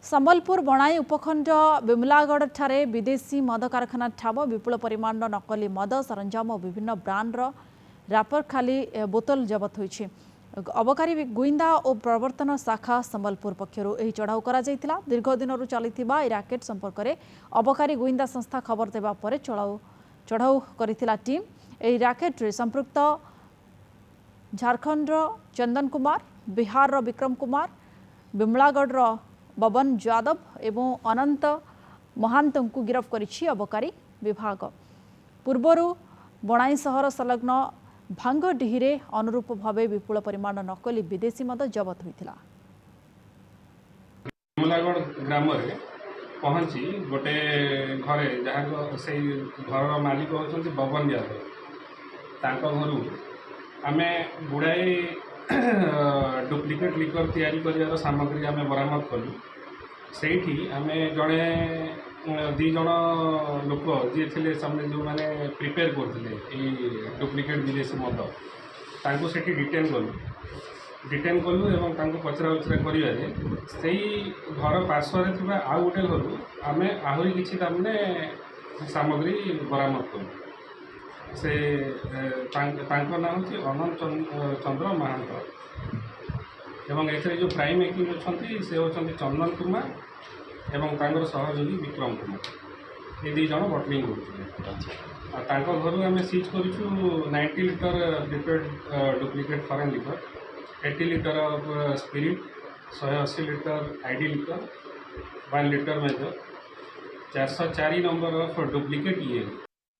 ସମ୍ବଲପୁର ବଣାଇ ଉପଖଣ୍ଡ ବିମଲାଗଡ଼ ଠାରେ ବିଦେଶୀ ମଦ କାରଖାନା ଠାବ ବିପୁଳ ପରିମାଣର ନକଲି ମଦ ସରଞ୍ଜାମ ଓ ବିଭିନ୍ନ ବ୍ରାଣ୍ଡର ରାପର ଖାଲି ବୋତଲ ଜବତ ହୋଇଛି। ଅବକାରୀ ଗୁଇନ୍ଦା ଓ ପ୍ରବର୍ତ୍ତନ ଶାଖା ସମ୍ବଲପୁର ପକ୍ଷରୁ ଏହି ଚଢ଼ାଉ କରାଯାଇଥିଲା। ଦୀର୍ଘ ଦିନରୁ ଚାଲିଥିବା ଏହି ରାକେଟ ସମ୍ପର୍କରେ ଅବକାରୀ ଗୁଇନ୍ଦା ସଂସ୍ଥା ଖବର ଦେବା ପରେ ଚଢ଼ାଉ କରିଥିଲା ଟିମ୍। ଏହି ରାକେଟରେ ସମ୍ପୃକ୍ତ ଝାରଖଣ୍ଡର ଚନ୍ଦନ କୁମାର, ବିହାରର ବିक्रम कुमार, ବିମଳାଗଡ଼ର बबन यादव एवं अनंत महांत को गिरफ्त करिछि अबकारी विभाग। पूर्वरु बणाई सहर संलग्न भांगडीही अनुरूप भावे विपुल परिमाण नकली विदेशी मद जबत होइथिला। विमलागढ़ ग्राम रे पहुंची गोटे घरे जहाँ से घर मालिक होती बबन यादव तांको घरू आमे गुड़ाए डुप्लिकेट लिकर तैयारी कर सामग्री आमे बरामद कलु। सेठी आमे जड़े दी जन लोक जी थे जो मैंने प्रिपेयर करते डुप्लिकेट विदेशी मद तांको सेठी डिटेन कलु एवं तांको पचरा उचरा करिवारे से घर पार्श्वर थी आउ गोटे घर आमे आहरी किसी तामने सामग्री बरामद कलु। से तांको नाम हूँ अनंत चंद्र महांत एवं एथरे जो प्राइम एक्यूज अच्छा से होती चंदन कुमार एवं तांकर सहयोगी विक्रम कुमार ये दी जन बटलिंग करते घर आम सीज करूँ 90 litre prepared duplicate foreign liquor 80 litre of spirit 180 litre ID liquor 1 litre major 404 number of duplicate ये